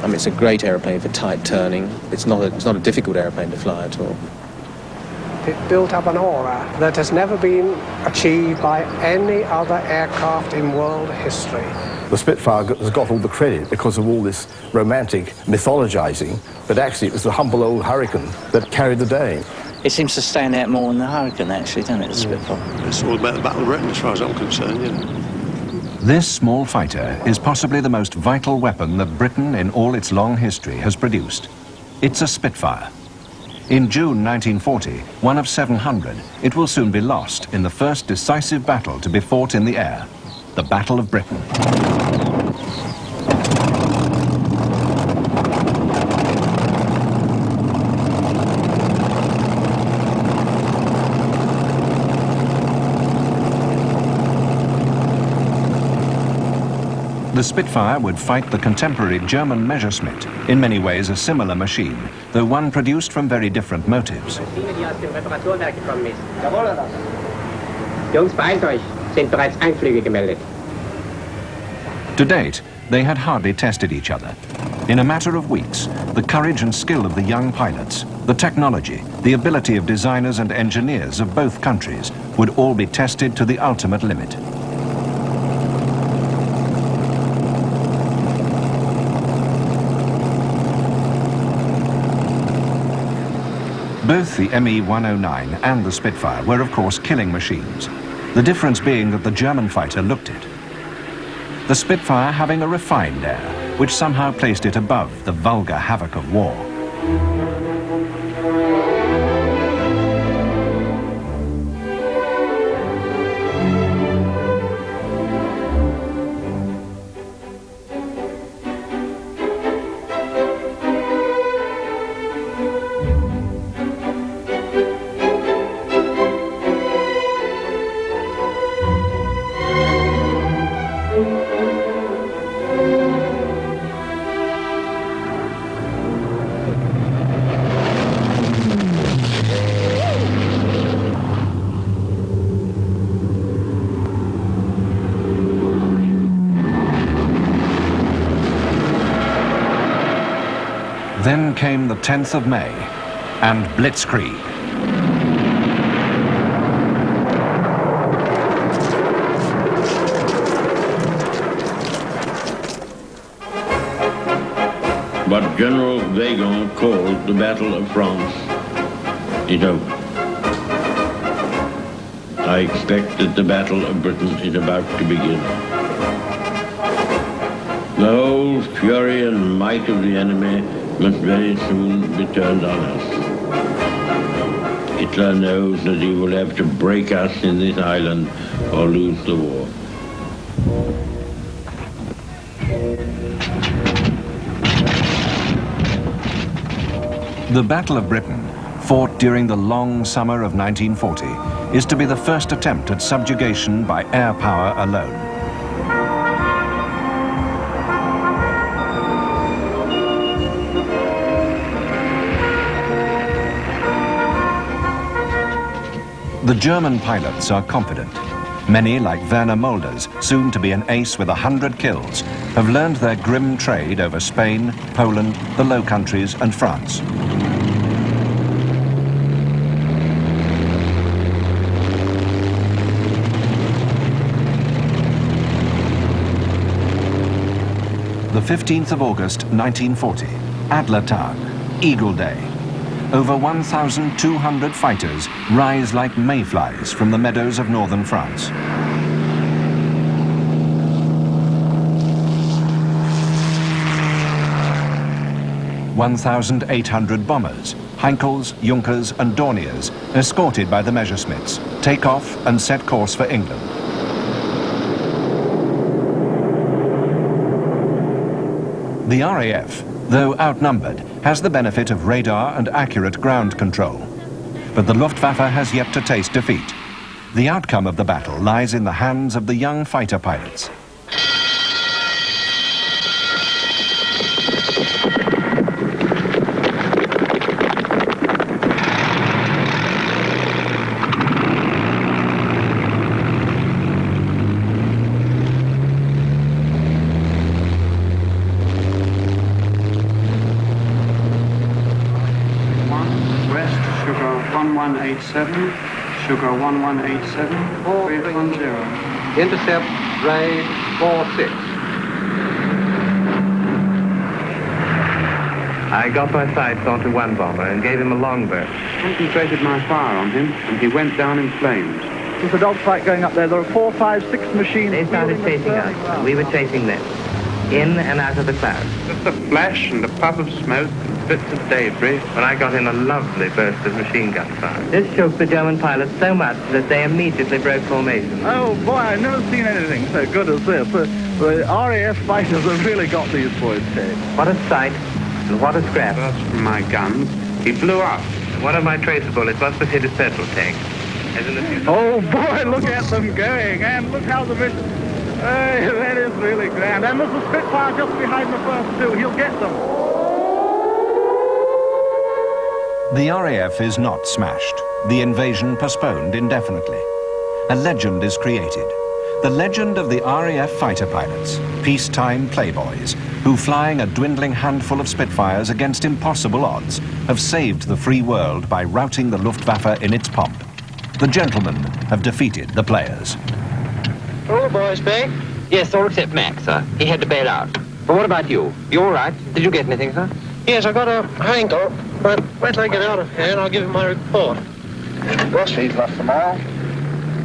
I mean, it's a great aeroplane for tight turning. It's not a difficult aeroplane to fly at all. It built up an aura that has never been achieved by any other aircraft in world history. The Spitfire has got all the credit because of all this romantic mythologizing, but actually it was the humble old Hurricane that carried the day. It seems to stand out more than the Hurricane, actually, doesn't it, the Spitfire? It's all about the Battle of Britain, as far as I'm concerned, yeah. This small fighter is possibly the most vital weapon that Britain in all its long history has produced. It's a Spitfire. In June 1940, one of 700, it will soon be lost in the first decisive battle to be fought in the air, the Battle of Britain. The Spitfire would fight the contemporary German Messerschmitt, in many ways a similar machine, though one produced from very different motives. Jungs, beeilt euch, sind bereits Einflüge gemeldet. To date, they had hardly tested each other. In a matter of weeks, the courage and skill of the young pilots, the technology, the ability of designers and engineers of both countries would all be tested to the ultimate limit. Both the Me-109 and the Spitfire were, of course, killing machines, the difference being that the German fighter looked it. The Spitfire having a refined air, which somehow placed it above the vulgar havoc of war. Then came the 10th of May and Blitzkrieg. What General Weygand called the Battle of France is over. I expect that the Battle of Britain is about to begin. The whole fury and might of the enemy must very soon be turned on us. Hitler knows that he will have to break us in this island or lose the war. The Battle of Britain, fought during the long summer of 1940, is to be the first attempt at subjugation by air power alone. The German pilots are confident. Many, like Werner Mulders, soon to be an ace with 100 kills, have learned their grim trade over Spain, Poland, the Low Countries and France. The 15th of August, 1940, Adlertag, Eagle Day. Over 1,200 fighters rise like mayflies from the meadows of northern France. (1,800 bombers, Heinkels, Junkers and Dorniers, escorted by the Messerschmitts, take off and set course for England. The RAF, though outnumbered, has the benefit of radar and accurate ground control. But the Luftwaffe has yet to taste defeat. The outcome of the battle lies in the hands of the young fighter pilots. 1187, sugar 1187, 310. Intercept grade 46. I got my sights onto one bomber and gave him a long burst. Concentrated my fire on him, and he went down in flames. There's a dogfight going up there. There are 4, 5, 6 machines. They started chasing us, and we were chasing them, in and out of the clouds. Just a flash and a puff of smoke and bits of debris. When I got in a lovely burst of machine gun fire. This shook the German pilots so much that they immediately broke formation. Oh boy, I've never seen anything so good as this. The RAF fighters have really got these boys, Ted. What a sight, and what a scrap. Burst from my guns, he blew up. One of my tracer bullets must have hit his petrol tank. Oh boy, look at them going, and look how the mission... Hey, that is really grand. And there's a Spitfire just behind the first two. He'll get them. The RAF is not smashed. The invasion postponed indefinitely. A legend is created. The legend of the RAF fighter pilots, peacetime playboys, who flying a dwindling handful of Spitfires against impossible odds, have saved the free world by routing the Luftwaffe in its pomp. The gentlemen have defeated the players. All the boys back? Yes, all except Mac, sir. He had to bail out. But what about you? You all right? Did you get anything, sir? Yes, I got a handle, but wait till I get out of here and I'll give him my report. Rossi's lost them all.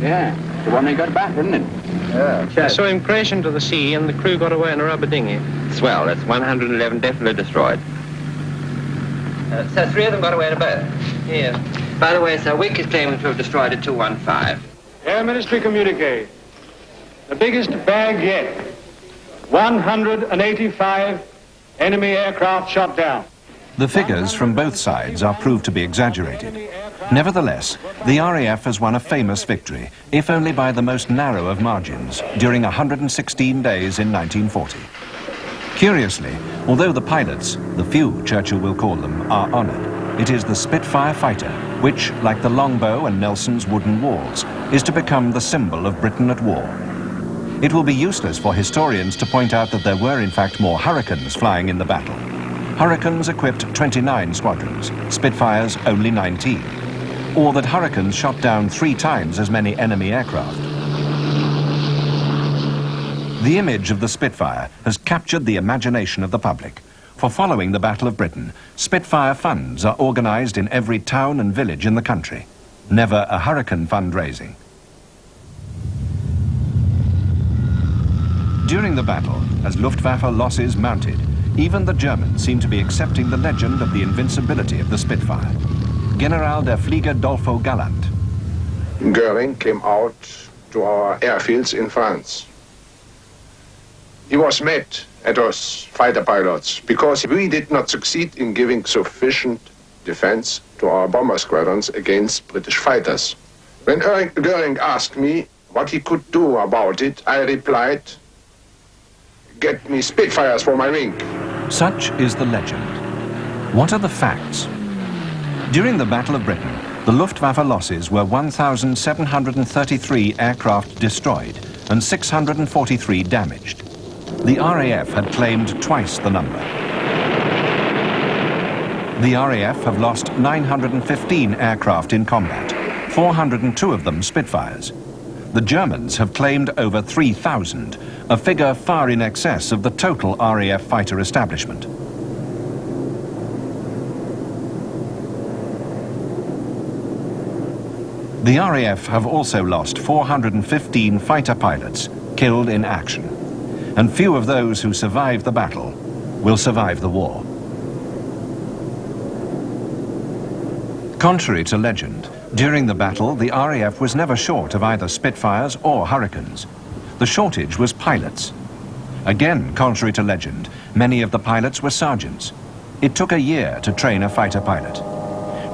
Yeah, the one they got back, isn't it? Yeah. I saw him crash into the sea and the crew got away in a rubber dinghy. Swell, that's 111 definitely destroyed. So 3 of them got away in a boat? Yes. By the way, sir, Wick is claiming to have destroyed a 215. Air Ministry communique. The biggest bag yet. 185 enemy aircraft shot down. The figures from both sides are proved to be exaggerated. Nevertheless, the RAF has won a famous victory, if only by the most narrow of margins, during 116 days in 1940. Curiously, although the pilots, the few Churchill will call them, are honoured, it is the Spitfire fighter which, like the longbow and Nelson's wooden walls, is to become the symbol of Britain at war. It will be useless for historians to point out that there were in fact more Hurricanes flying in the battle. Hurricanes equipped 29 squadrons, Spitfires only 19. Or that Hurricanes shot down 3 times as many enemy aircraft. The image of the Spitfire has captured the imagination of the public. For following the Battle of Britain, Spitfire funds are organised in every town and village in the country. Never a Hurricane fundraising. During the battle, as Luftwaffe losses mounted, even the Germans seem to be accepting the legend of the invincibility of the Spitfire. General der Flieger Dolfo Galland. Goering came out to our airfields in France. He was mad at us fighter pilots because we did not succeed in giving sufficient defense to our bomber squadrons against British fighters. When Goering asked me what he could do about it, I replied, "Get me Spitfires for my wing." Such is the legend. What are the facts? During the Battle of Britain, the Luftwaffe losses were 1,733 aircraft destroyed and 643 damaged. The RAF had claimed twice the number. The RAF have lost 915 aircraft in combat, 402 of them Spitfires. The Germans have claimed over 3,000, a figure far in excess of the total RAF fighter establishment. The RAF have also lost 415 fighter pilots killed in action, and few of those who survived the battle will survive the war. Contrary to legend, during the battle, the RAF was never short of either Spitfires or Hurricanes. The shortage was pilots. Again, contrary to legend, many of the pilots were sergeants. It took a year to train a fighter pilot.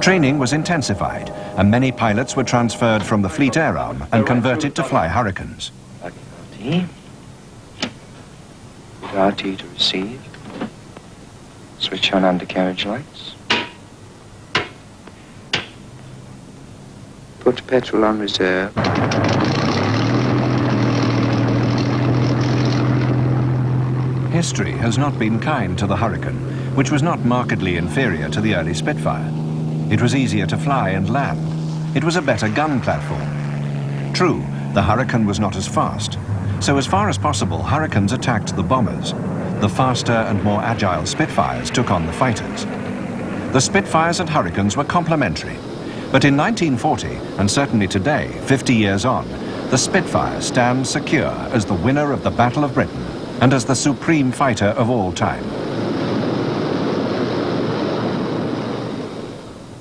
Training was intensified, and many pilots were transferred from the Fleet Air Arm and converted to fly Hurricanes. RT to receive. Switch on undercarriage lights. Put petrol on reserve. History has not been kind to the Hurricane, which was not markedly inferior to the early Spitfire. It was easier to fly and land, It was a better gun platform. True, the Hurricane was not as fast, so as far as possible, Hurricanes attacked the bombers. The faster and more agile Spitfires took on the fighters. The Spitfires and Hurricanes were complementary, but in 1940, and certainly today, 50 years on, the Spitfire stands secure as the winner of the Battle of Britain and as the supreme fighter of all time.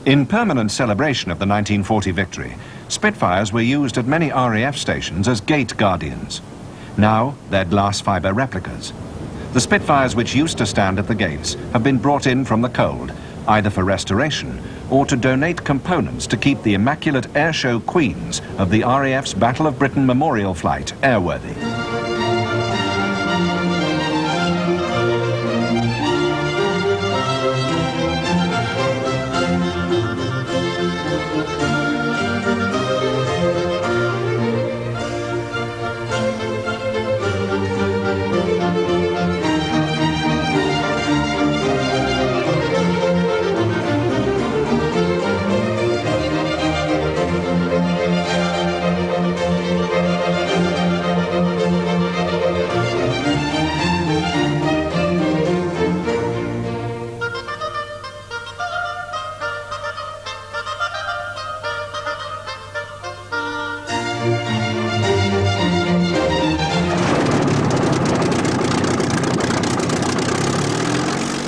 In permanent celebration of the 1940 victory, Spitfires were used at many RAF stations as gate guardians. Now they're glass fibre replicas. The Spitfires which used to stand at the gates have been brought in from the cold, either for restoration or to donate components to keep the immaculate airshow queens of the RAF's Battle of Britain Memorial Flight airworthy.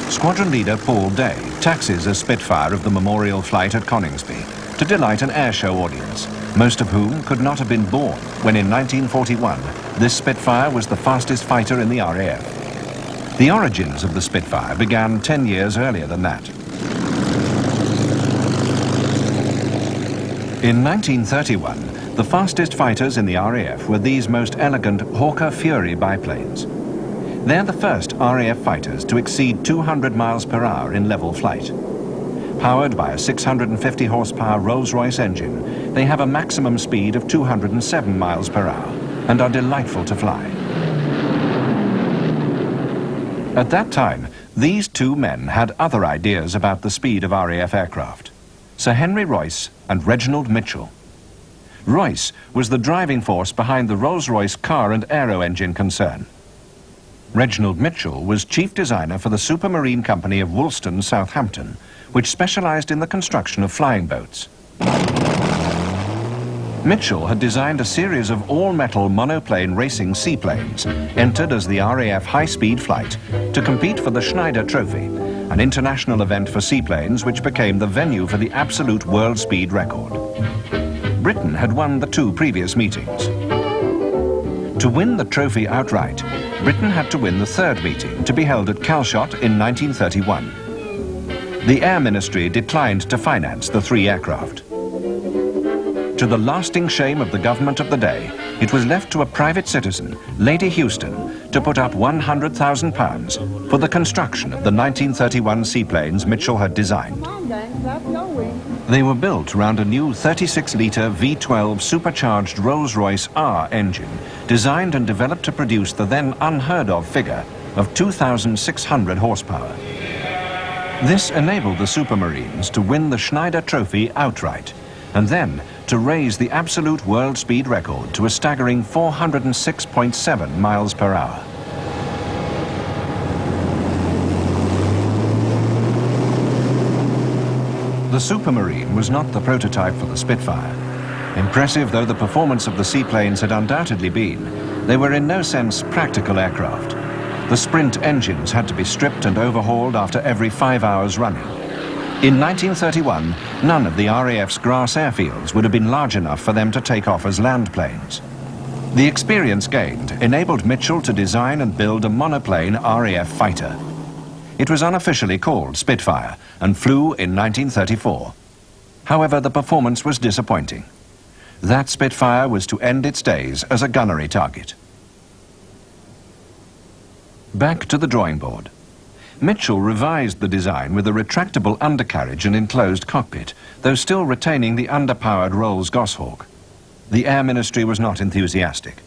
Squadron leader Paul Day taxis a Spitfire of the Memorial Flight at Coningsby to delight an airshow audience, most of whom could not have been born when in 1941 this Spitfire was the fastest fighter in the RAF. The origins of the Spitfire began 10 years earlier than that. In 1931, the fastest fighters in the RAF were these most elegant Hawker Fury biplanes. They're the first RAF fighters to exceed 200 miles per hour in level flight. Powered by a 650 horsepower Rolls-Royce engine, they have a maximum speed of 207 miles per hour and are delightful to fly. At that time, these two men had other ideas about the speed of RAF aircraft: Sir Henry Royce and Reginald Mitchell. Royce was the driving force behind the Rolls-Royce car and aero engine concern. Reginald Mitchell was chief designer for the Supermarine Company of Woolston, Southampton, which specialized in the construction of flying boats. Mitchell had designed a series of all-metal monoplane racing seaplanes, entered as the RAF high-speed flight to compete for the Schneider Trophy, an international event for seaplanes which became the venue for the absolute world speed record. Britain had won the two previous meetings. To win the trophy outright, Britain had to win the third meeting, to be held at Calshot in 1931. The Air Ministry declined to finance the three aircraft. To the lasting shame of the government of the day, it was left to a private citizen, Lady Houston, to put up £100,000 for the construction of the 1931 seaplanes Mitchell had designed. They were built around a new 36-litre V12 supercharged Rolls-Royce R engine, designed and developed to produce the then unheard-of figure of 2,600 horsepower. This enabled the Supermarines to win the Schneider Trophy outright, and then to raise the absolute world speed record to a staggering 406.7 miles per hour. The Supermarine was not the prototype for the Spitfire. Impressive though the performance of the seaplanes had undoubtedly been, they were in no sense practical aircraft. The Sprint engines had to be stripped and overhauled after every 5 hours running. In 1931, none of the RAF's grass airfields would have been large enough for them to take off as land planes. The experience gained enabled Mitchell to design and build a monoplane RAF fighter. It was unofficially called Spitfire and flew in 1934. However, the performance was disappointing. That Spitfire was to end its days as a gunnery target. Back to the drawing board. Mitchell revised the design with a retractable undercarriage and enclosed cockpit, though still retaining the underpowered Rolls Goshawk. The Air Ministry was not enthusiastic.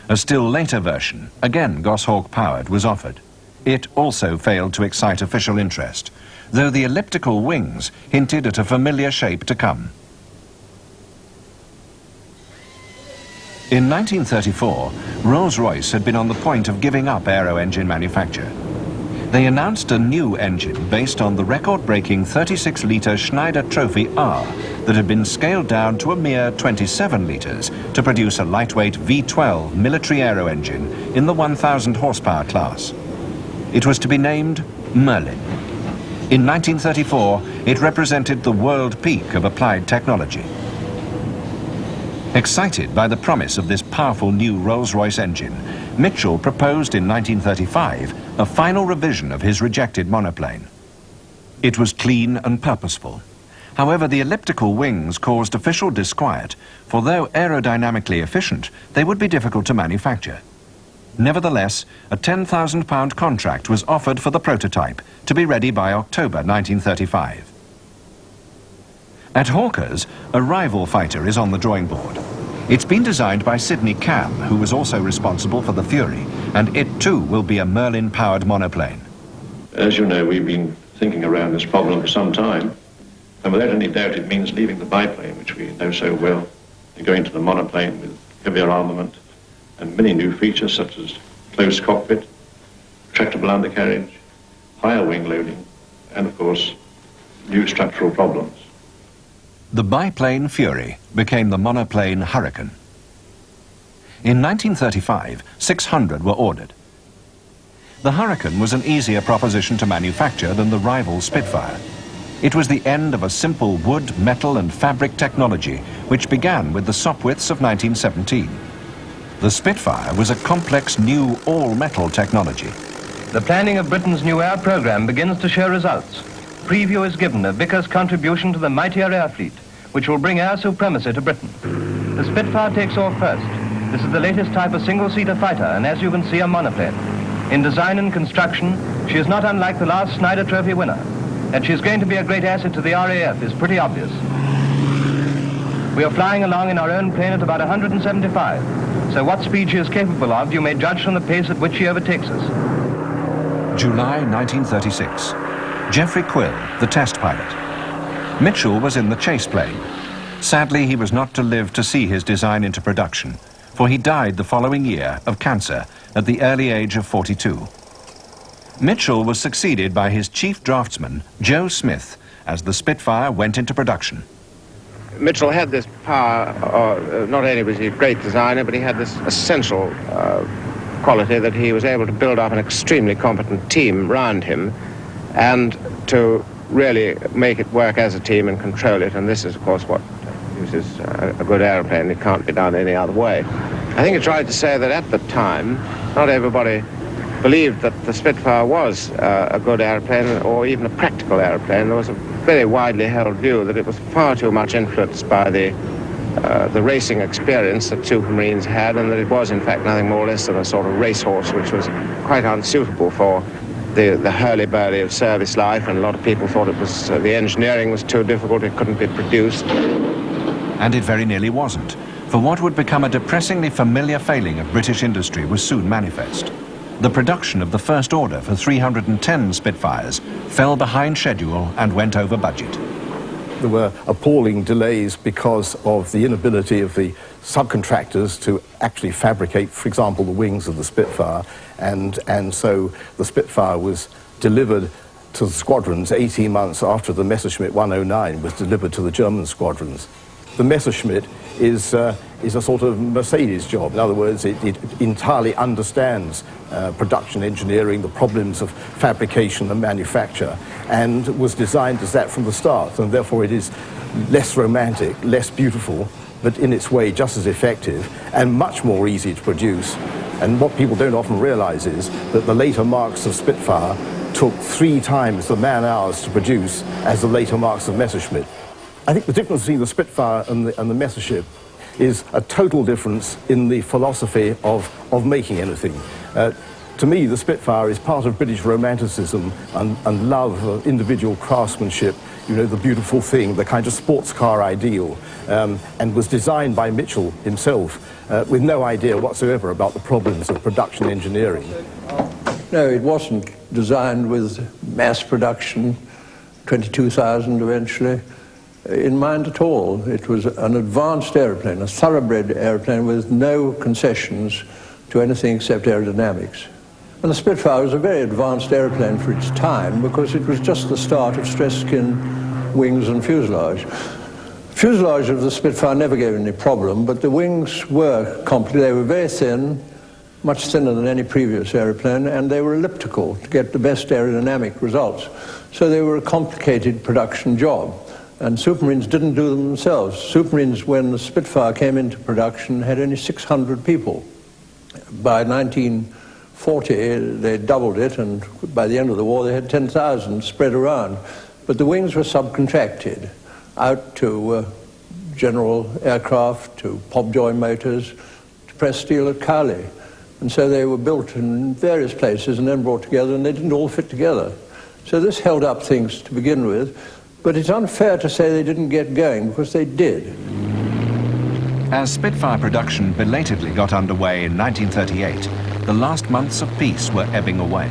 A still later version, again Goshawk powered, was offered. It also failed to excite official interest, though the elliptical wings hinted at a familiar shape to come. In 1934, Rolls-Royce had been on the point of giving up aero engine manufacture. They announced a new engine based on the record-breaking 36-litre Schneider Trophy R that had been scaled down to a mere 27 litres to produce a lightweight V12 military aero engine in the 1,000 horsepower class. It was to be named Merlin. In 1934, it represented the world peak of applied technology. Excited by the promise of this powerful new Rolls-Royce engine, Mitchell proposed in 1935 a final revision of his rejected monoplane. It was clean and purposeful. However, the elliptical wings caused official disquiet, for though aerodynamically efficient, they would be difficult to manufacture. Nevertheless, a £10,000 contract was offered for the prototype to be ready by October 1935. At Hawker's, a rival fighter is on the drawing board. It's been designed by Sidney Cam, who was also responsible for the Fury, and it too will be a Merlin-powered monoplane. As you know, we've been thinking around this problem for some time, and without any doubt it means leaving the biplane, which we know so well, and going to the monoplane with heavier armament and many new features such as closed cockpit, retractable undercarriage, higher wing loading, and of course, new structural problems. The biplane Fury became the monoplane Hurricane. In 1935, 600 were ordered. The Hurricane was an easier proposition to manufacture than the rival Spitfire. It was the end of a simple wood, metal and fabric technology which began with the Sopwiths of 1917. The Spitfire was a complex new all-metal technology. The planning of Britain's new air program begins to show results. Preview is given of Vicker's contribution to the mightier air fleet, which will bring air supremacy to Britain. The Spitfire takes off first. This is the latest type of single-seater fighter, and as you can see, a monoplane. In design and construction, she is not unlike the last Schneider Trophy winner. That she is going to be a great asset to the RAF is pretty obvious. We are flying along in our own plane at about 175, so what speed she is capable of, you may judge from the pace at which she overtakes us. July 1936. Geoffrey Quill, the test pilot. Mitchell was in the chase plane. Sadly, he was not to live to see his design into production, for he died the following year of cancer at the early age of 42. Mitchell was succeeded by his chief draftsman, Joe Smith, as the Spitfire went into production. Mitchell had this power, not only was he a great designer, but he had this essential quality that he was able to build up an extremely competent team around him and to really make it work as a team and control it. And this is, of course, what uses a good aeroplane. It can't be done any other way. I think it's right to say that at the time, not everybody believed that the Spitfire was a good aeroplane or even a practical aeroplane. There was a very widely held view that it was far too much influenced by the racing experience that Supermarines had, and that it was in fact nothing more or less than a sort of racehorse which was quite unsuitable for the hurly-burly of service life, and a lot of people thought it was the engineering was too difficult, it couldn't be produced. And it very nearly wasn't, for what would become a depressingly familiar failing of British industry was soon manifest. The production of the first order for 310 Spitfires fell behind schedule and went over budget. There were appalling delays because of the inability of the subcontractors to actually fabricate, for example, the wings of the Spitfire, and so the Spitfire was delivered to the squadrons 18 months after the Messerschmitt 109 was delivered to the German squadrons. The Messerschmitt is a sort of Mercedes job. In other words, it entirely understands production engineering, the problems of fabrication and manufacture, and was designed as that from the start, and therefore it is less romantic, less beautiful, but in its way just as effective and much more easy to produce. And what people don't often realize is that the later marks of Spitfire took 3 times the man-hours to produce as the later marks of Messerschmitt. I think the difference between the Spitfire and the Messerschmitt is a total difference in the philosophy of making anything. To me, the Spitfire is part of British romanticism and love of individual craftsmanship, you know, the beautiful thing, the kind of sports car ideal, and was designed by Mitchell himself with no idea whatsoever about the problems of production engineering. No, it wasn't designed with mass production, 22,000 eventually, in mind at all. It was an advanced airplane, a thoroughbred airplane with no concessions to anything except aerodynamics. And the Spitfire was a very advanced airplane for its time because it was just the start of stress skin wings and fuselage. Fuselage of the Spitfire never gave any problem, but the wings were complicated. They were very thin, much thinner than any previous airplane, and they were elliptical to get the best aerodynamic results. So they were a complicated production job. And Supermarines didn't do them themselves. Supermarines, when the Spitfire came into production, had only 600 people. By 1940, they doubled it, and by the end of the war, they had 10,000 spread around. But the wings were subcontracted out to General Aircraft, to Popjoy Motors, to Press Steel at QUILL. And so they were built in various places and then brought together, and they didn't all fit together. So this held up things to begin with. But it's unfair to say they didn't get going, because they did. As Spitfire production belatedly got underway in 1938, the last months of peace were ebbing away.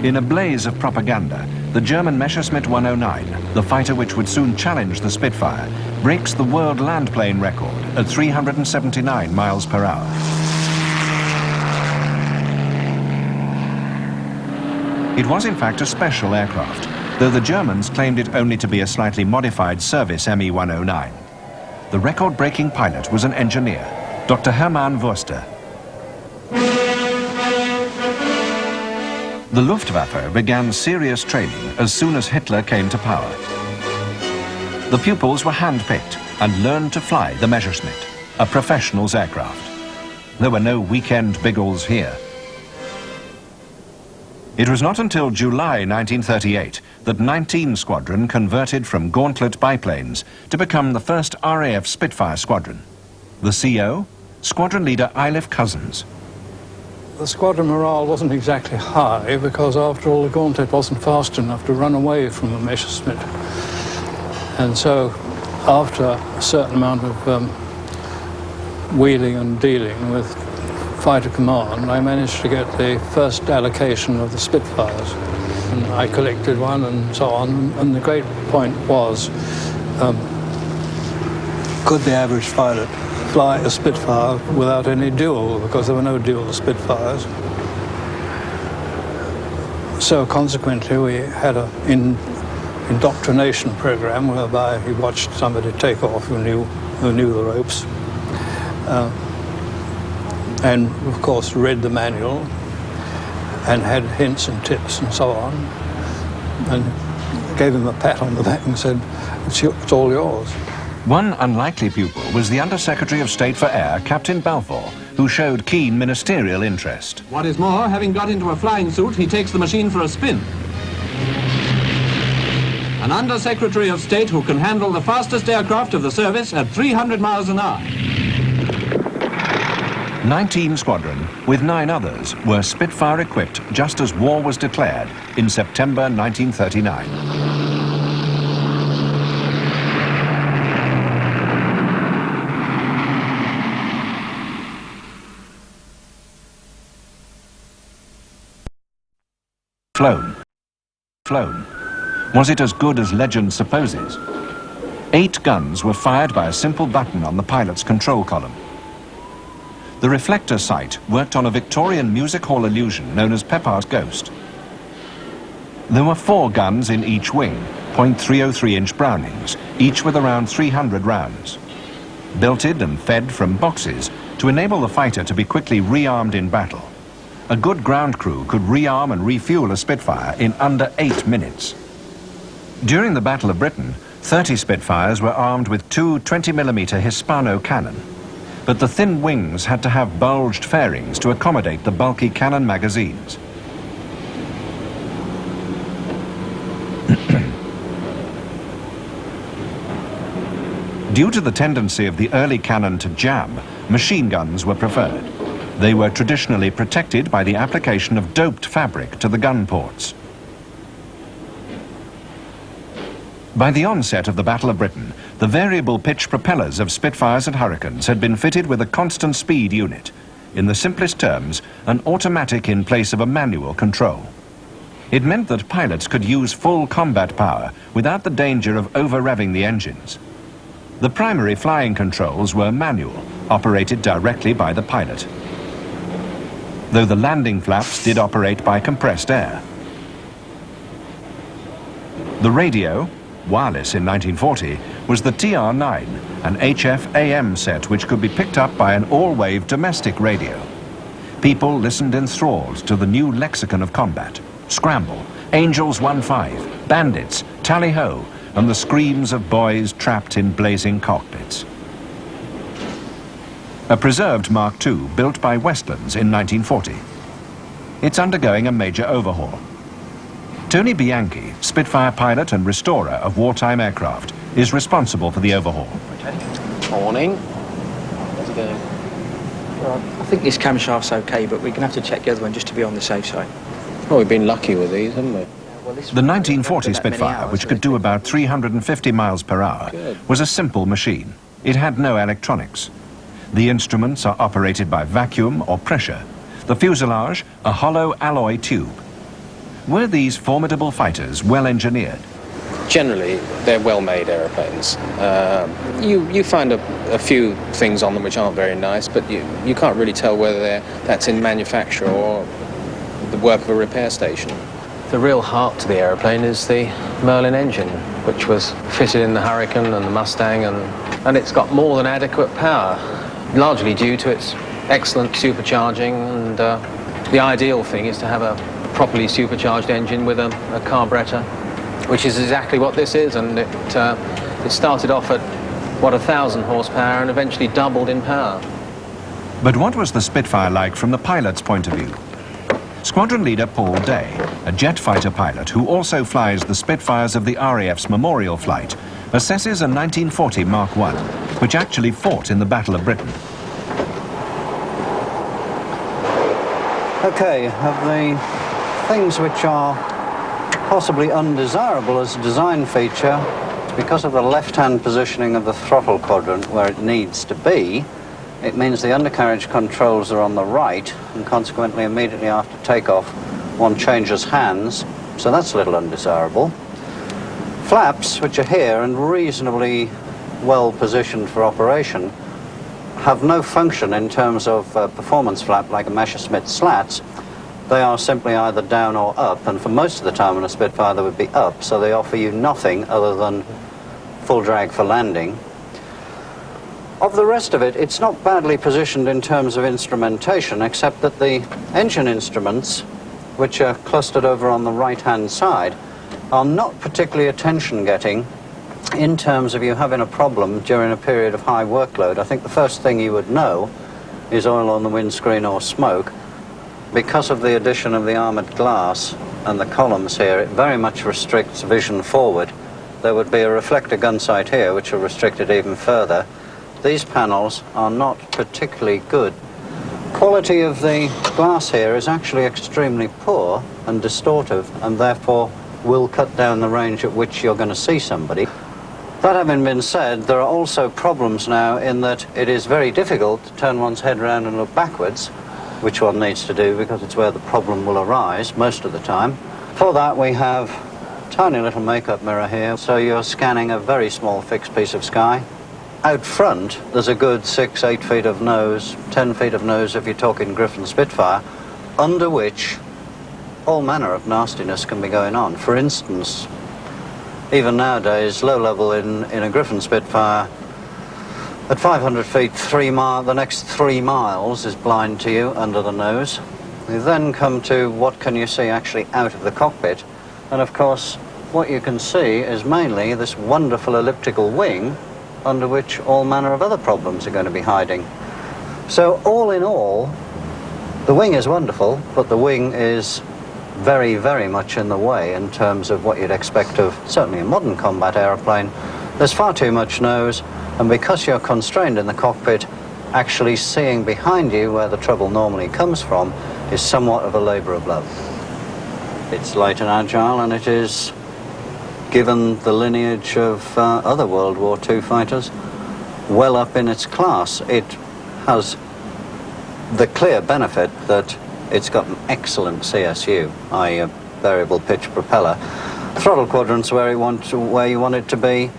In a blaze of propaganda, the German Messerschmitt 109, the fighter which would soon challenge the Spitfire, breaks the world landplane record at 379 miles per hour. It was in fact a special aircraft, though the Germans claimed it only to be a slightly modified service Me-109. The record-breaking pilot was an engineer, Dr. Hermann Wurster. The Luftwaffe began serious training as soon as Hitler came to power. The pupils were handpicked and learned to fly the Messerschmitt, a professional's aircraft. There were no weekend biggles here. It was not until July 1938 that 19 Squadron converted from Gauntlet biplanes to become the first RAF Spitfire Squadron. The CO, Squadron leader ILIFFE COZENS. The squadron morale wasn't exactly high because, after all, the Gauntlet wasn't fast enough to run away from the Messerschmitt. And so, after a certain amount of wheeling and dealing with fighter command, I managed to get the first allocation of the Spitfires. And I collected one and so on. And the great point was, could the average pilot fly a Spitfire without any duel, because there were no dual Spitfires. So consequently we had an indoctrination program whereby he watched somebody take off who knew the ropes, and of course read the manual and had hints and tips and so on, and gave him a pat on the back and said, it's all yours. One unlikely pupil was the Under-Secretary of State for Air, Captain Balfour, who showed keen ministerial interest. What is more, having got into a flying suit, he takes the machine for a spin. An Under-Secretary of State who can handle the fastest aircraft of the service at 300 miles an hour. 19 Squadron, with 9 others, were Spitfire equipped just as war was declared in September 1939. Flown. Was it as good as legend supposes? 8 guns were fired by a simple button on the pilot's control column. The reflector sight worked on a Victorian music hall illusion known as Pepper's Ghost. There were 4 guns in each wing, .303-inch Brownings, each with around 300 rounds. Belted and fed from boxes to enable the fighter to be quickly rearmed in battle. A good ground crew could rearm and refuel a Spitfire in under 8 minutes. During the Battle of Britain, 30 Spitfires were armed with 2 20mm Hispano cannon, but the thin wings had to have bulged fairings to accommodate the bulky cannon magazines. Due to the tendency of the early cannon to jam, machine guns were preferred. They were traditionally protected by the application of doped fabric to the gun ports. By the onset of the Battle of Britain, the variable pitch propellers of Spitfires and Hurricanes had been fitted with a constant speed unit. In the simplest terms, an automatic in place of a manual control. It meant that pilots could use full combat power without the danger of over-revving the engines. The primary flying controls were manual, operated directly by the pilot, though the landing flaps did operate by compressed air. The radio, wireless in 1940, was the TR-9, an HF AM set which could be picked up by an all-wave domestic radio. People listened enthralled to the new lexicon of combat: scramble, Angels 1-5, bandits, tally-ho, and the screams of boys trapped in blazing cockpits. A preserved Mark II built by Westlands in 1940. It's undergoing a major overhaul. Tony Bianchi, Spitfire pilot and restorer of wartime aircraft, is responsible for the overhaul. Morning. How's it going? Well, I think this camshaft's okay, but we're going to have to check the other one just to be on the safe side. Well, we've been lucky with these, haven't we? The 1940 Spitfire, which could do about 350 miles per hour, was a simple machine. It had no electronics. The instruments are operated by vacuum or pressure. The fuselage, a hollow alloy tube. Were these formidable fighters well engineered? Generally, they're well-made aeroplanes. You find a few things on them which aren't very nice, but you can't really tell whether that's in manufacture or the work of a repair station. The real heart to the aeroplane is the Merlin engine, which was fitted in the Hurricane and the Mustang, and it's got more than adequate power, largely due to its excellent supercharging, and the ideal thing is to have a properly supercharged engine with a carburetor, which is exactly what this is, and it started off at, what, 1,000 horsepower and eventually doubled in power. But what was the Spitfire like from the pilot's point of view? Squadron leader Paul Day, a jet fighter pilot who also flies the Spitfires of the RAF's Memorial Flight, assesses a 1940 Mark I, which actually fought in the Battle of Britain. Okay, of the things which are possibly undesirable as a design feature, because of the left-hand positioning of the throttle quadrant where it needs to be, it means the undercarriage controls are on the right, and consequently immediately after takeoff one changes hands, so that's a little undesirable. Flaps, which are here and reasonably well positioned for operation, have no function in terms of performance flap like a Messerschmitt slats. They are simply either down or up, and for most of the time on a Spitfire they would be up, so they offer you nothing other than full drag for landing. Of the rest of it, it's not badly positioned in terms of instrumentation, except that the engine instruments, which are clustered over on the right-hand side, are not particularly attention-getting in terms of you having a problem during a period of high workload. I think the first thing you would know is oil on the windscreen or smoke. Because of the addition of the armoured glass and the columns here, it very much restricts vision forward. There would be a reflector gun sight here, which will restrict it even further. These panels are not particularly good. Quality of the glass here is actually extremely poor and distortive, and therefore will cut down the range at which you're going to see somebody. That having been said, there are also problems now in that it is very difficult to turn one's head around and look backwards, which one needs to do because it's where the problem will arise most of the time. For that we have a tiny little makeup mirror here, so you're scanning a very small fixed piece of sky. Out front there's a good 6-8 feet of nose, 10 feet of nose if you're talking Griffon Spitfire, under which all manner of nastiness can be going on. For instance, even nowadays, low level in a Griffon Spitfire, at 500 feet, the next 3 miles is blind to you under the nose. You then come to what can you see actually out of the cockpit, and of course what you can see is mainly this wonderful elliptical wing under which all manner of other problems are going to be hiding. So all in all, the wing is wonderful, but the wing is very, very much in the way in terms of what you'd expect of certainly a modern combat aeroplane. There's far too much nose, and because you're constrained in the cockpit, actually seeing behind you where the trouble normally comes from is somewhat of a labour of love. It's light and agile, and it is given the lineage of other World War II fighters, well up in its class. It has the clear benefit that it's got an excellent CSU, i.e. a variable pitch propeller. Throttle quadrants where you want it to be.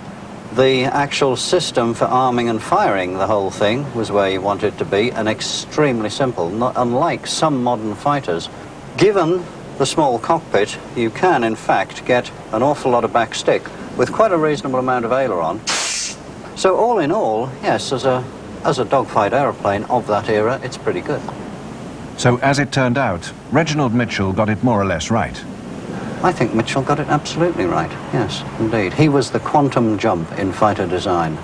The actual system for arming and firing the whole thing was where you want it to be, and extremely simple. Not unlike some modern fighters, given the small cockpit, you can in fact get an awful lot of back stick with quite a reasonable amount of aileron. So all in all, yes, as a dogfight aeroplane of that era, it's pretty good. So as it turned out, Reginald Mitchell got it more or less right. I think Mitchell got it absolutely right, yes, indeed. He was the quantum jump in fighter design,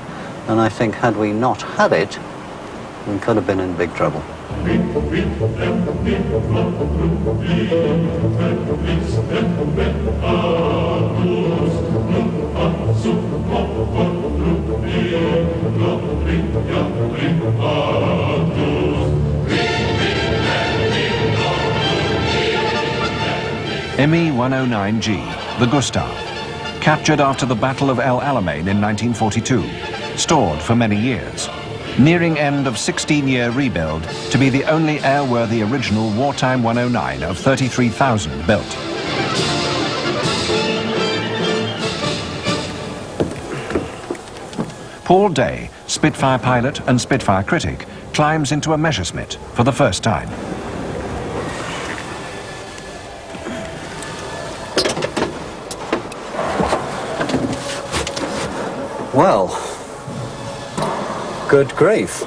and I think had we not had it, we could have been in big trouble. ME-109G, the Gustav, captured after the Battle of El Alamein in 1942, stored for many years, nearing end of 16-year rebuild to be the only airworthy original wartime 109 of 33,000 built. Paul Day, Spitfire pilot and Spitfire critic, climbs into a Messerschmitt for the first time. Well, good grief.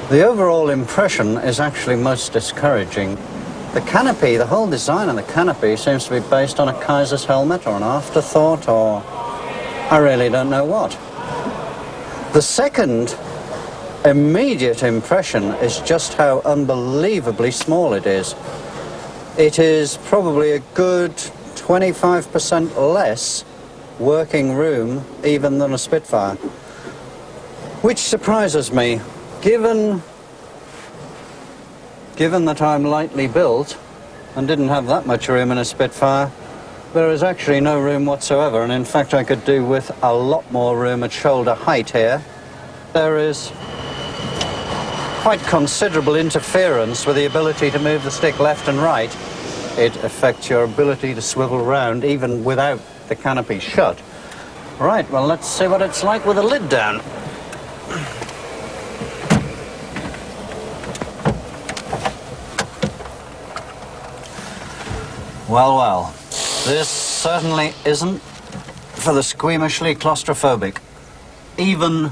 The overall impression is actually most discouraging. The canopy, the whole design of the canopy seems to be based on a Kaiser's helmet or an afterthought or I really don't know what. The second immediate impression is just how unbelievably small it is. It is probably a good 25% less working room even than a Spitfire, which surprises me, given that I'm lightly built and didn't have that much room in a Spitfire. There is actually no room whatsoever, and in fact I could do with a lot more room at shoulder height here. There is quite considerable interference with the ability to move the stick left and right. It affects your ability to swivel round even without the canopy shut. Right, well, let's see what it's like with the lid down. Well, well, this certainly isn't for the squeamishly claustrophobic. Even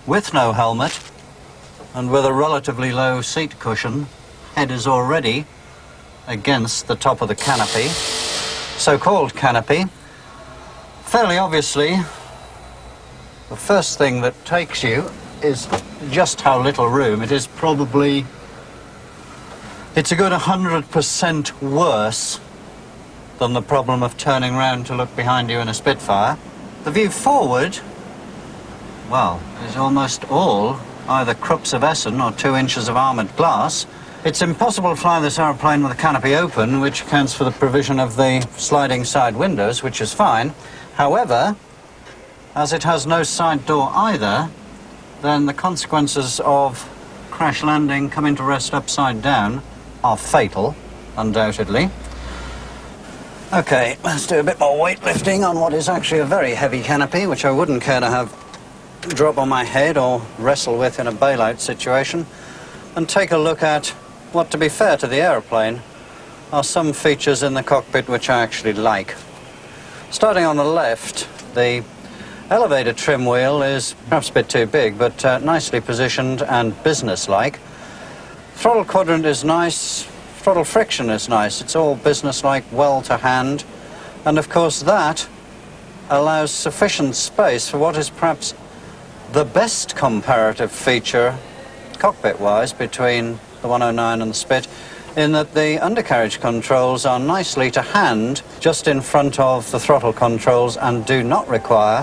with no helmet and with a relatively low seat cushion, head is already against the top of the canopy, so-called canopy. Fairly obviously, the first thing that takes you is just how little room. It is probably, it's a good 100% worse than the problem of turning round to look behind you in a Spitfire. The view forward, well, is almost all either crooks of Essen or 2 inches of armoured glass. It's impossible to fly this aeroplane with the canopy open, which accounts for the provision of the sliding side windows, which is fine. However, as it has no side door either, then the consequences of crash landing coming to rest upside down are fatal, undoubtedly. Okay, let's do a bit more weightlifting on what is actually a very heavy canopy, which I wouldn't care to have drop on my head or wrestle with in a bailout situation, and take a look at what, to be fair to the aeroplane, are some features in the cockpit which I actually like. Starting on the left, the elevator trim wheel is perhaps a bit too big, but nicely positioned and businesslike. Throttle quadrant is nice, throttle friction is nice, it's all businesslike, well to hand, and of course that allows sufficient space for what is perhaps the best comparative feature cockpit-wise between the 109 and the Spit, in that the undercarriage controls are nicely to hand just in front of the throttle controls and do not require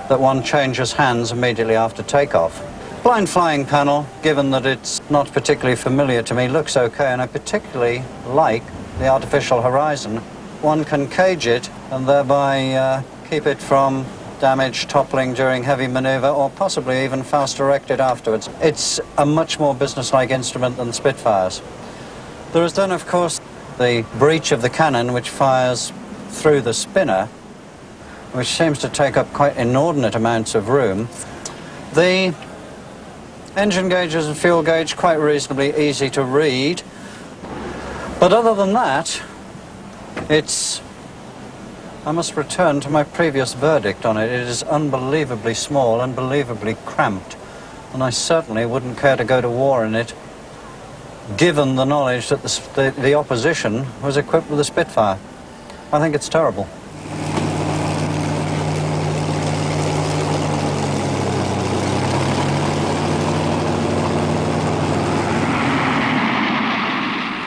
that one changes hands immediately after takeoff. Blind flying panel, given that it's not particularly familiar to me, looks okay, and I particularly like the artificial horizon one can cage it and thereby keep it from damage, toppling during heavy manoeuvre, or possibly even fast directed afterwards. It's a much more businesslike instrument than Spitfires. There is then, of course, the breech of the cannon, which fires through the spinner, which seems to take up quite inordinate amounts of room. The engine gauges and fuel gauge, quite reasonably easy to read. But other than that, I must return to my previous verdict on it. It is unbelievably small, unbelievably cramped, and I certainly wouldn't care to go to war in it, given the knowledge that the opposition was equipped with a Spitfire. I think it's terrible.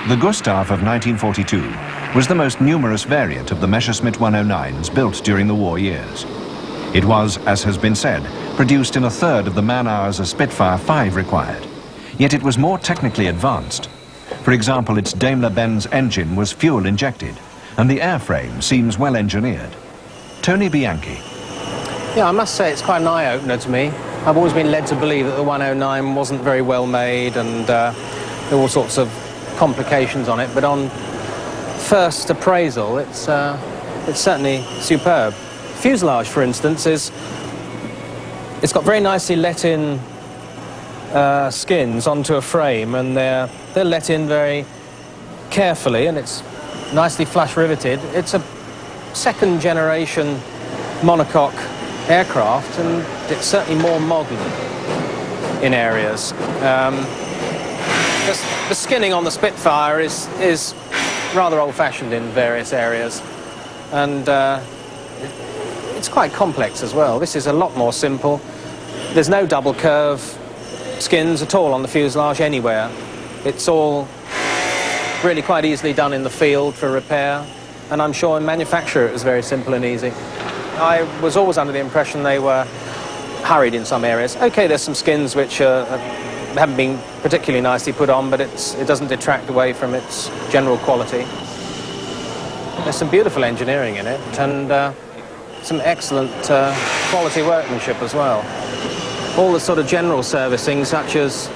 The Gustav of 1942 was the most numerous variant of the Messerschmitt 109s built during the war years. It was, as has been said, produced in a third of the man-hours a Spitfire 5 required. Yet it was more technically advanced. For example, its Daimler-Benz engine was fuel-injected, and the airframe seems well engineered. Tony Bianchi. Yeah, I must say it's quite an eye-opener to me. I've always been led to believe that the 109 wasn't very well made, and there were all sorts of complications on it, but on first appraisal, it's certainly superb. Fuselage, for instance, it's got very nicely let-in skins onto a frame, and they're let in very carefully, and it's nicely flush riveted. It's a second-generation monocoque aircraft, and it's certainly more modern in areas. The skinning on the Spitfire is rather old-fashioned in various areas, and it's quite complex as well. This is a lot more simple. There's no double curve skins at all on the fuselage anywhere. It's all really quite easily done in the field for repair, and I'm sure in manufacture it was very simple and easy. I was always under the impression they were hurried in some areas. Okay, there's some skins which haven't been particularly nicely put on, but it doesn't detract away from its general quality. There's some beautiful engineering in it, and some excellent quality workmanship as well. All the sort of general servicing, such as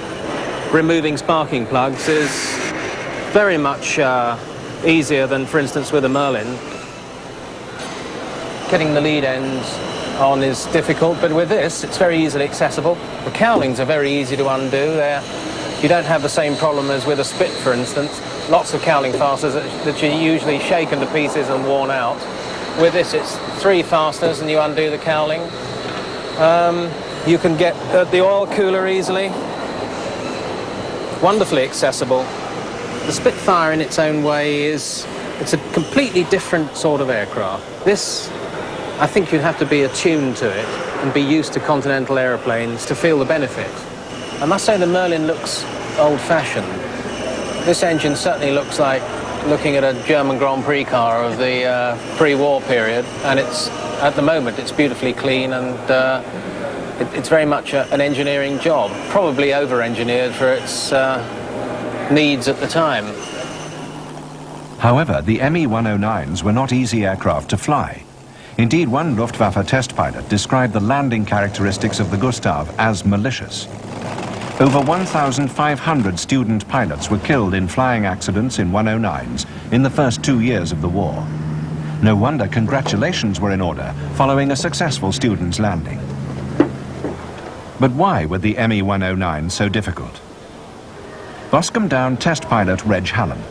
removing sparking plugs, is very much easier than, for instance, with a Merlin. Getting the lead ends on is difficult, but with this, it's very easily accessible. The cowlings are very easy to undo. You don't have the same problem as with a Spit, for instance. Lots of cowling fasteners that are usually shaken to pieces and worn out. With this, it's 3 fasteners and you undo the cowling. You can get the oil cooler easily. Wonderfully accessible. The Spitfire in its own way it's a completely different sort of aircraft. This, I think you'd have to be attuned to it and be used to continental aeroplanes to feel the benefit. I must say the Merlin looks old-fashioned. This engine certainly looks like looking at a German Grand Prix car of the pre-war period, and at the moment it's beautifully clean, and it's very much an engineering job, probably over-engineered for its needs at the time. However, the Me-109s were not easy aircraft to fly. Indeed, one Luftwaffe test pilot described the landing characteristics of the Gustav as malicious. Over 1,500 student pilots were killed in flying accidents in 109s in the first 2 years of the war. No wonder congratulations were in order following a successful student's landing. But why were the Me-109s so difficult? Boscombe Down test pilot Reg HALLAM.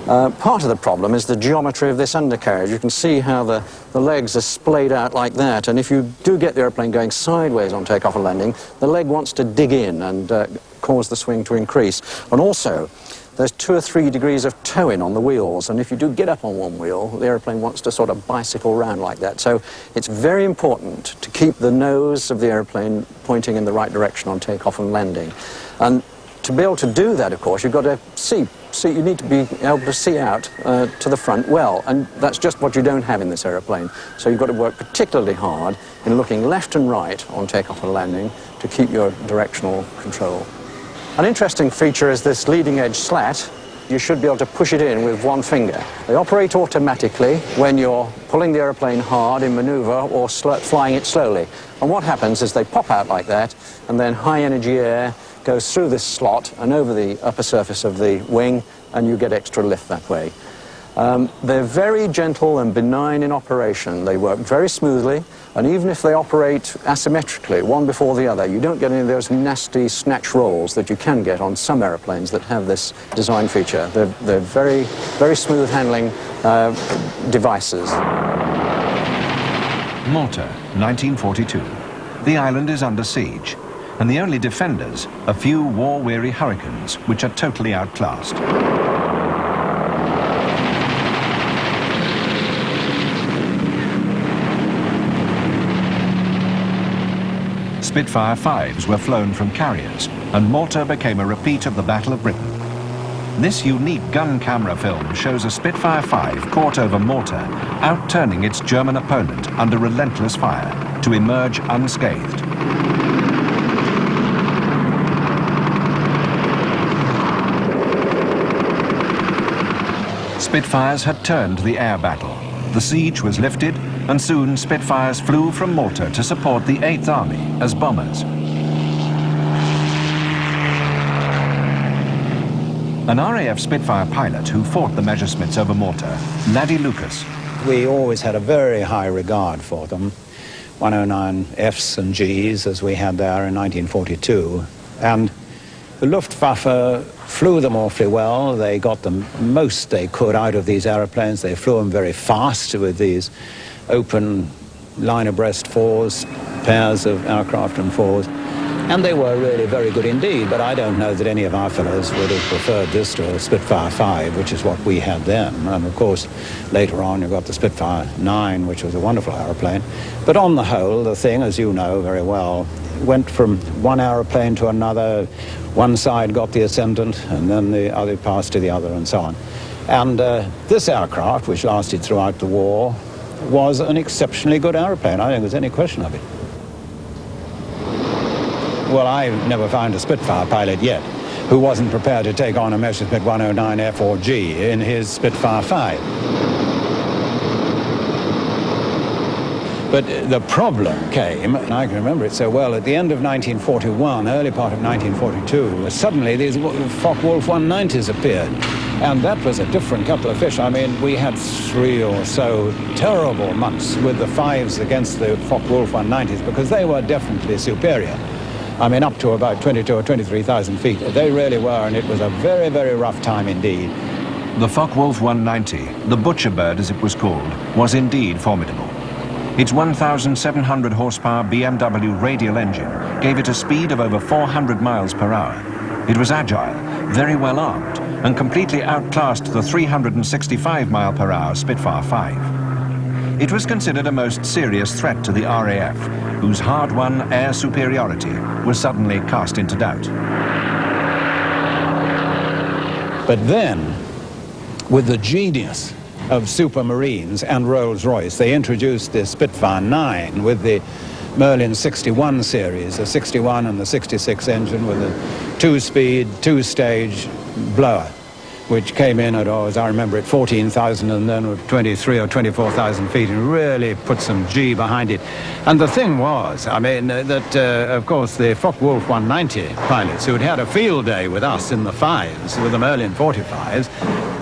Part of the problem is the geometry of this undercarriage. You can see how the legs are splayed out like that, and if you do get the airplane going sideways on takeoff and landing, the leg wants to dig in and cause the swing to increase. And also, there's 2 or 3 degrees of toe-in on the wheels, and if you do get up on one wheel, the airplane wants to sort of bicycle around like that. So it's very important to keep the nose of the airplane pointing in the right direction on takeoff and landing. And to be able to do that, of course, you've got to see. You need to be able to see out to the front well, and that's just what you don't have in this aeroplane. So you've got to work particularly hard in looking left and right on takeoff and landing to keep your directional control. An interesting feature is this leading edge slat. you should be able to push it in with one finger. They operate automatically when you're pulling the aeroplane hard in maneuver or flying it slowly. And what happens is they pop out like that, and then high energy air goes through this slot and over the upper surface of the wing, and you get extra lift that way. They're very gentle and benign in operation. They work very smoothly, and even if they operate asymmetrically, one before the other, you don't get any of those nasty snatch rolls that you can get on some aeroplanes that have this design feature. They're very, very smooth handling devices. Malta, 1942. The island is under siege, and the only defenders, a few war-weary hurricanes, which are totally outclassed. Spitfire 5s were flown from carriers, and Malta became a repeat of the Battle of Britain. This unique gun camera film shows a Spitfire 5 caught over Malta, outturning its German opponent under relentless fire to emerge unscathed. Spitfires had turned the air battle. The siege was lifted, and soon Spitfires flew from Malta to support the 8th Army as bombers. An RAF Spitfire pilot who fought the Messerschmitts over Malta, Laddie Lucas. We always had a very high regard for them, 109 Fs and Gs as we had there in 1942. And the Luftwaffe flew them awfully well. They got the most they could out of these aeroplanes. They flew them very fast with these open line abreast fours, pairs of aircraft and fours. And they were really very good indeed, but I don't know that any of our fellows would have preferred this to a Spitfire 5, which is what we had then. And of course, later on, you got the Spitfire 9, which was a wonderful aeroplane. But on the whole, the thing, as you know very well, went from one aeroplane to another. One side got the ascendant, and then the other passed to the other, and so on. And this aircraft, which lasted throughout the war, was an exceptionally good aeroplane. I don't think there's any question of it. Well, I've never found a Spitfire pilot yet who wasn't prepared to take on a Messerschmitt 109 F or G in his Spitfire 5. But the problem came, and I can remember it so well, at the end of 1941, early part of 1942, suddenly these Focke-Wulf 190s appeared. And that was a different kettle of fish. I mean, we had 3 or so terrible months with the 5s against the Focke-Wulf 190s because they were definitely superior. I mean, up to about 22 or 23,000 feet. They really were, and it was a very, very rough time indeed. The Focke-Wulf 190, the butcher bird as it was called, was indeed formidable. Its 1,700 horsepower BMW radial engine gave it a speed of over 400 miles per hour. It was agile, very well armed, and completely outclassed the 365 mile per hour Spitfire 5. It was considered a most serious threat to the RAF, whose hard-won air superiority was suddenly cast into doubt. But then, with the genius of Supermarines and Rolls-Royce, they introduced the Spitfire 9 with the Merlin 61 series, the 61 and the 66 engine with a 2-speed, 2-stage blower, which came in at, as I remember it, 14,000 and then with 23 or 24,000 feet, and really put some G behind it. And the thing was, I mean, that, of course, the Focke-Wulf 190 pilots who had had a field day with us in the 5s, with the Merlin 45s,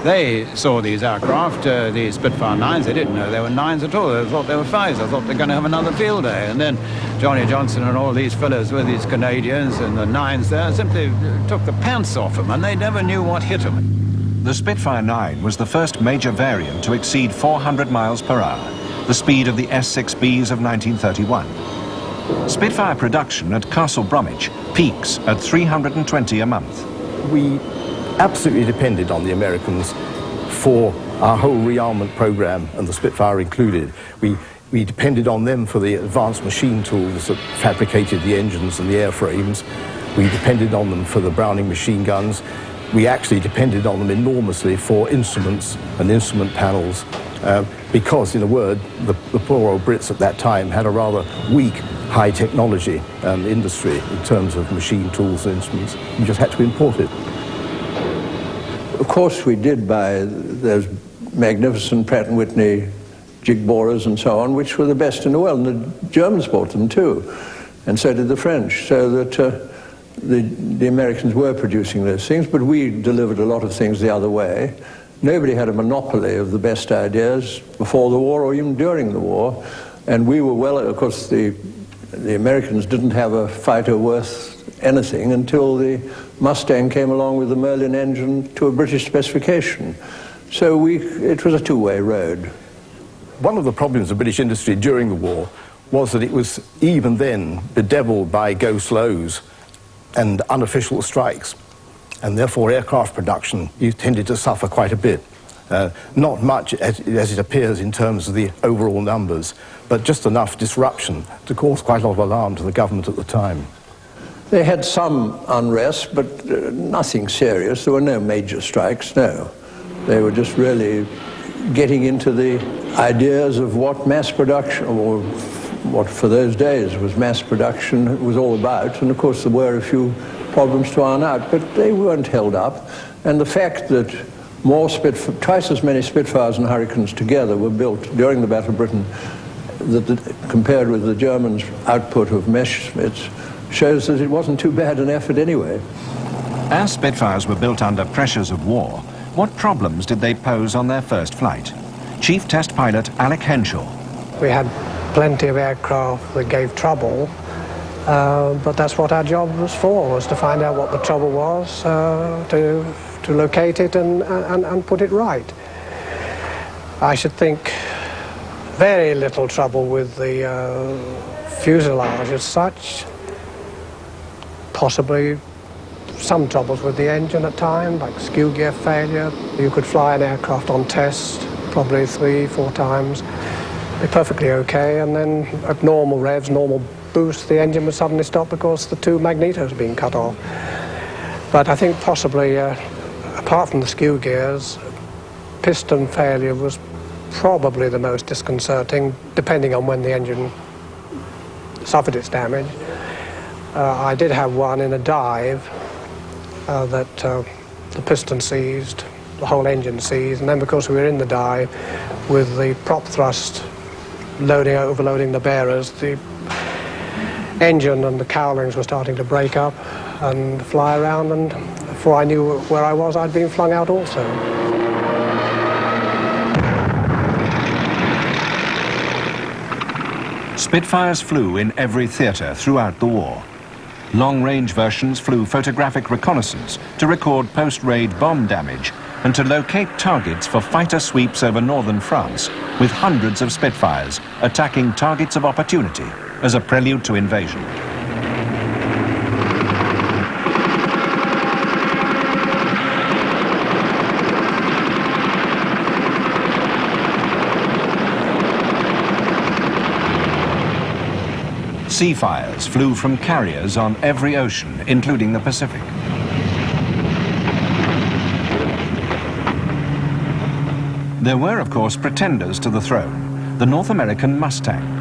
they saw these aircraft, these Spitfire 9s, they didn't know they were 9s at all, they thought they were 5s, they thought they were going to have another field day. And then Johnny Johnson and all these fellows with these Canadians and the 9s there simply took the pants off them, and they never knew what hit them. The Spitfire 9 was the first major variant to exceed 400 miles per hour, the speed of the S6Bs of 1931. Spitfire production at Castle Bromwich peaks at 320 a month. We absolutely depended on the Americans for our whole rearmament program, and the Spitfire included. We depended on them for the advanced machine tools that fabricated the engines and the airframes. We depended on them for the Browning machine guns. We actually depended on them enormously for instruments and instrument panels because, in a word, the poor old Brits at that time had a rather weak high technology industry in terms of machine tools and instruments. We just had to import it. Of course we did buy those magnificent Pratt & Whitney jig borers and so on, which were the best in the world, and the Germans bought them too, and so did the French, so that the Americans were producing those things, but we delivered a lot of things the other way. Nobody had a monopoly of the best ideas before the war or even during the war, and we were well, of course the Americans didn't have a fighter worth anything until the Mustang came along with the Merlin engine to a British specification. So it was a two-way road. One of the problems of British industry during the war was that it was even then bedeviled by go-slows and unofficial strikes, and therefore aircraft production tended to suffer quite a bit. Not much as it appears in terms of the overall numbers, but just enough disruption to cause quite a lot of alarm to the government at the time. They had some unrest, but nothing serious. There were no major strikes, no. They were just really getting into the ideas of what mass production, or what for those days was mass production, was all about. And of course there were a few problems to iron out, but they weren't held up. And the fact that twice as many Spitfires and Hurricanes together were built during the Battle of Britain compared with the Germans' output of Messerschmitts shows that it wasn't too bad an effort anyway. As Spitfires were built under pressures of war, what problems did they pose on their first flight? Chief Test Pilot Alec Henshaw. We had plenty of aircraft that gave trouble, but that's what our job was for, was to find out what the trouble was, to locate it and put it right. I should think very little trouble with the fuselage as such. Possibly some troubles with the engine at times, like skew gear failure. You could fly an aircraft on test probably 3-4 times, be perfectly okay, and then at normal revs, normal boost, the engine would suddenly stop because the two magnetos had been cut off. But I think possibly, apart from the skew gears, piston failure was probably the most disconcerting, depending on when the engine suffered its damage. I did have one in a dive that the piston seized, the whole engine seized, and then because we were in the dive with the prop thrust overloading the bearers, the engine and the cowlings were starting to break up and fly around, and before I knew where I was, I'd been flung out also. Spitfires flew in every theatre throughout the war. Long-range versions flew photographic reconnaissance to record post-raid bomb damage and to locate targets for fighter sweeps over northern France, with hundreds of Spitfires attacking targets of opportunity as a prelude to invasion. Seafires flew from carriers on every ocean, including the Pacific. There were, of course, pretenders to the throne, the North American Mustang.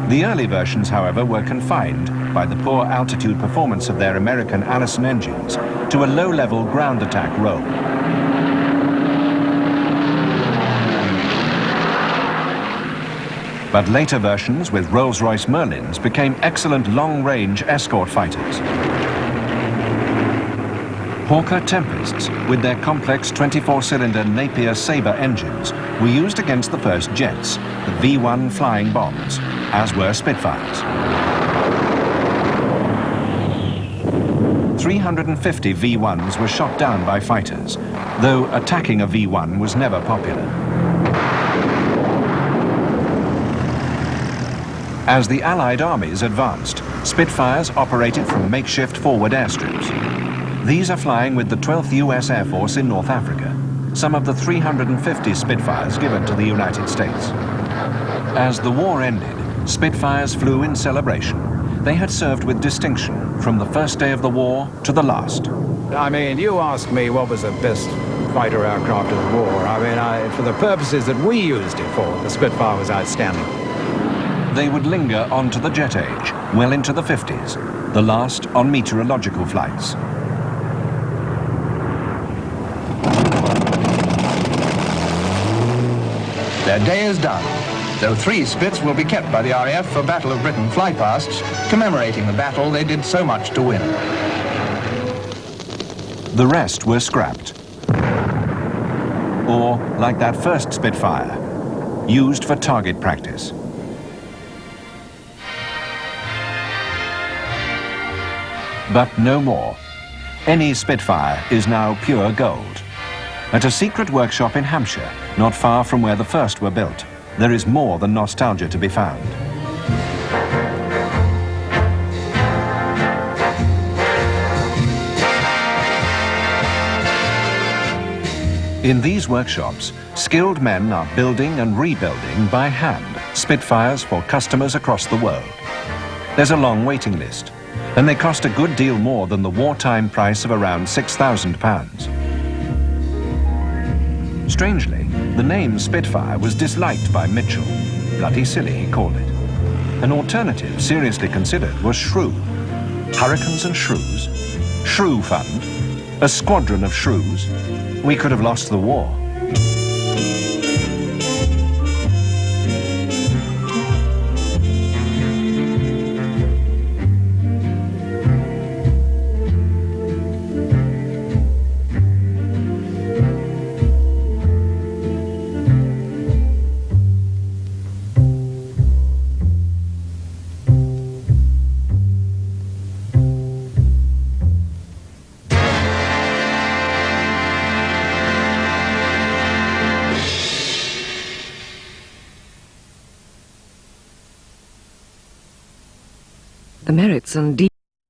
The early versions, however, were confined, by the poor altitude performance of their American Allison engines, to a low-level ground attack role. But later versions with Rolls-Royce Merlins became excellent long-range escort fighters. Hawker Tempests, with their complex 24-cylinder Napier Sabre engines, were used against the first jets, the V-1 flying bombs, as were Spitfires. 350 V-1s were shot down by fighters, though attacking a V-1 was never popular. As the Allied armies advanced, Spitfires operated from makeshift forward airstrips. These are flying with the 12th US Air Force in North Africa, some of the 350 Spitfires given to the United States. As the war ended, Spitfires flew in celebration. They had served with distinction from the first day of the war to the last. I mean, you ask me what was the best fighter aircraft of the war. I mean, for the purposes that we used it for, the Spitfire was outstanding. They would linger onto the jet age, well into the 50s, the last on meteorological flights. Their day is done, though 3 Spits will be kept by the RAF for Battle of Britain flypasts, commemorating the battle they did so much to win. The rest were scrapped. Or, like that first Spitfire, used for target practice. But no more. Any Spitfire is now pure gold. At a secret workshop in Hampshire, not far from where the first were built, there is more than nostalgia to be found. In these workshops, skilled men are building and rebuilding by hand Spitfires for customers across the world. There's a long waiting list, and they cost a good deal more than the wartime price of around £6,000. Strangely, the name Spitfire was disliked by Mitchell. Bloody silly, he called it. An alternative seriously considered was Shrew. Hurricanes and Shrews? Shrew Fund? A squadron of Shrews? We could have lost the war. The merits and